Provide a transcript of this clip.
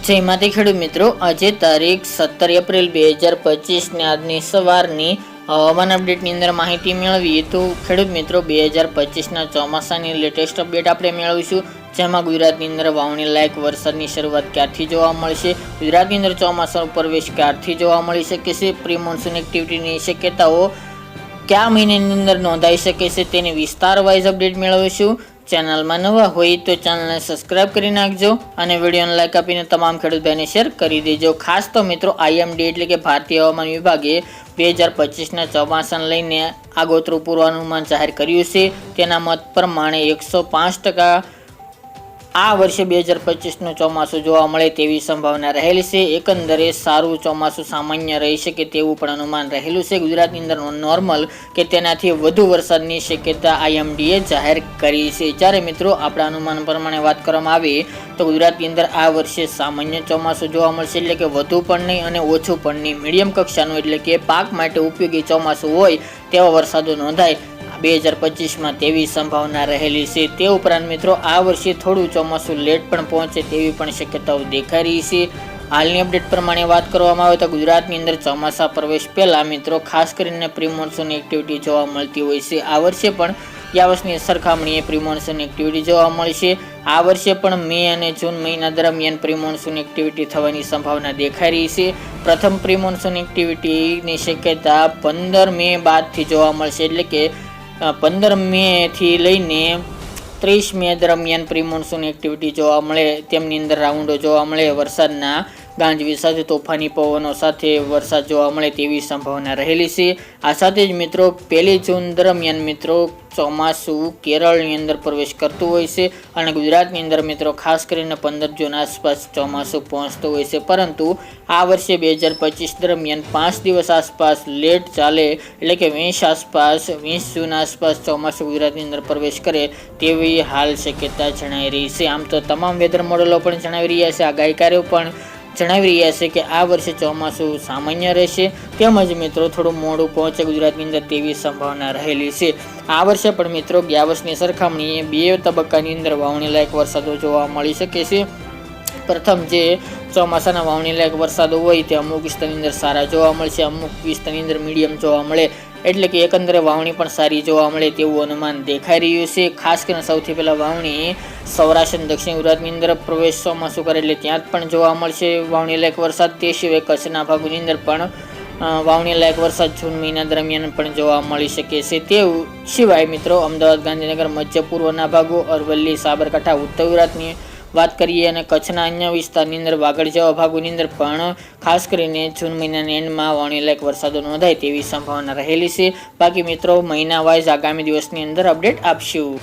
જય માતા ખેડૂત મિત્રો, આજે તારીખ 17 એપ્રિલ 2025 ને આજની સવારની હવામાન અપડેટની અંદર માહિતી મેળવીએ તો ખેડૂત મિત્રો 2025ના ચોમાસાની લેટેસ્ટ અપડેટ આપણે મેળવીશું, જેમાં ગુજરાતની અંદર વાવણી લાયક વરસાદની શરૂઆત ક્યારથી જોવા મળશે, ગુજરાતની અંદર ચોમાસાનો પ્રવેશ ક્યારથી જોવા મળી શકે છે, પ્રી મોન્સૂન એક્ટિવિટીની શક્યતાઓ કયા મહિનાની અંદર નોંધાઈ શકે છે તેની વિસ્તાર વાઇઝ અપડેટ મેળવીશું। ચેનલમાં નવા હોય તો ચેનલને સબસ્ક્રાઇબ કરી નાખજો અને વિડીયોને લાઈક આપીને તમામ ખેડૂત ભાઈને શેર કરી દેજો। ખાસ તો મિત્રો IMD એટલે કે ભારતીય હવામાન વિભાગે 2025ના ચોમાસાને લઈને આગોતરું પૂર્વાનુમાન જાહેર કર્યું છે। તેના મત પ્રમાણે 105% આ વર્ષે 2025નું ચોમાસું જોવા મળે તેવી સંભાવના રહેલી છે। એકંદરે સારું ચોમાસું સામાન્ય રહી શકે તેવું પણ અનુમાન રહેલું છે। ગુજરાતની અંદર નોર્મલ કે તેનાથી વધુ વરસાદની શક્યતા IMDએ જાહેર કરી છે। જ્યારે મિત્રો આપણા અનુમાન પ્રમાણે વાત કરવામાં આવે તો ગુજરાતની અંદર આ વર્ષે સામાન્ય ચોમાસું જોવા મળશે, એટલે કે વધુ પણ નહીં અને ઓછું પણ નહીં, મીડિયમ કક્ષાનું એટલે કે પાક માટે ઉપયોગી ચોમાસું હોય તેવા વરસાદો નોંધાય 2025માં તેવી સંભાવના રહેલી છે। તે ઉપરાંત મિત્રો આ વર્ષે થોડું ચોમાસું લેટ પણ પહોંચે તેવી પણ શક્યતાઓ દેખાઈ રહી છે। હાલની અપડેટ પ્રમાણે વાત કરવામાં આવે તો ગુજરાતની અંદર ચોમાસા પ્રવેશ પહેલા મિત્રો ખાસ કરીને પ્રી મોન્સૂન એક્ટિવિટી જોવા મળતી હોય છે। આ વર્ષે પણ ગયા વર્ષની સરખામણીએ પ્રી મોન્સૂન એક્ટિવિટી જોવા મળશે। આ વર્ષે પણ મે અને જૂન મહિના દરમિયાન પ્રી મોન્સૂન એક્ટિવિટી થવાની સંભાવના દેખાઈ રહી છે। પ્રથમ પ્રી મોન્સૂન એક્ટિવિટીની શક્યતા 15 મે બાદથી જોવા મળશે, એટલે કે 15 મે થી લઈને 30 મે દરમિયાન પ્રી મોન્સૂન એક્ટિવિટી જોવા મળે, તેમની અંદર રાઉન્ડો જોવા મળે, વરસાદના ગાજવીજ સાથે તોફાની પવનો સાથે વરસાદ જોવા મળે તેવી સંભાવના રહેલી છે। આ સાથે જ મિત્રો 1 જૂન દરમિયાન મિત્રો ચોમાસું કેરળની અંદર પ્રવેશ કરતું હોય છે અને ગુજરાતની અંદર મિત્રો ખાસ કરીને 15 જૂન આસપાસ ચોમાસું પહોંચતું હોય છે, પરંતુ આ વર્ષે 2025 દરમિયાન 5 દિવસ આસપાસ લેટ ચાલે, એટલે કે 20 જૂન આસપાસ ચોમાસું ગુજરાતની અંદર પ્રવેશ કરે તેવી હાલ શક્યતા જણાઈ રહી છે। આમ તો તમામ વેધર મોડેલો પણ જણાવી રહ્યા છે, આગાહીકારો પણ જણાવી રહ્યા છે કે આ વર્ષે ચોમાસું સામાન્ય રહેશે, તેમજ મિત્રો થોડું મોડું પહોંચે ગુજરાતની અંદર તેવી સંભાવના રહેલી છે। આ વર્ષે પણ મિત્રો ગયા વર્ષની સરખામણીએ 2 તબક્કાની અંદર વાવણી લાયક વરસાદો જોવા મળી શકે છે। પ્રથમ જે ચોમાસાના વાવણી લાયક વરસાદો હોય તે અમુક વિસ્તારની અંદર સારા જોવા મળશે, અમુક વિસ્તારની અંદર મીડિયમ જોવા મળે, એટલે કે એકંદરે વાવણી પણ સારી જોવા મળે તેવું અનુમાન દેખાઈ રહ્યું છે। ખાસ કરીને સૌથી પહેલા વાવણી સૌરાષ્ટ્ર અને દક્ષિણ ગુજરાતની અંદર પ્રવેશ ચોમાસું કરે એટલે ત્યાં જ પણ જોવા મળશે વાવણી લાયક વરસાદ। તે સિવાય કચ્છના ભાગોની અંદર પણ વાવણી લાયક વરસાદ જૂન મહિના દરમિયાન પણ જોવા મળી શકે છે। તે સિવાય મિત્રો અમદાવાદ, ગાંધીનગર, મધ્ય પૂર્વના ભાગો, અરવલ્લી, સાબરકાંઠા, ઉત્તર ગુજરાતની વાત કરીએ અને કચ્છના અન્ય વિસ્તારની અંદર વાગડ જેવા ભાગોની અંદર પણ ખાસ કરીને જૂન મહિનાના એન્ડમાં વાવણી લાયક વરસાદો નોંધાય તેવી સંભાવના રહેલી છે। બાકી મિત્રો મહિના વાઇઝ આગામી દિવસની અંદર અપડેટ આપશું।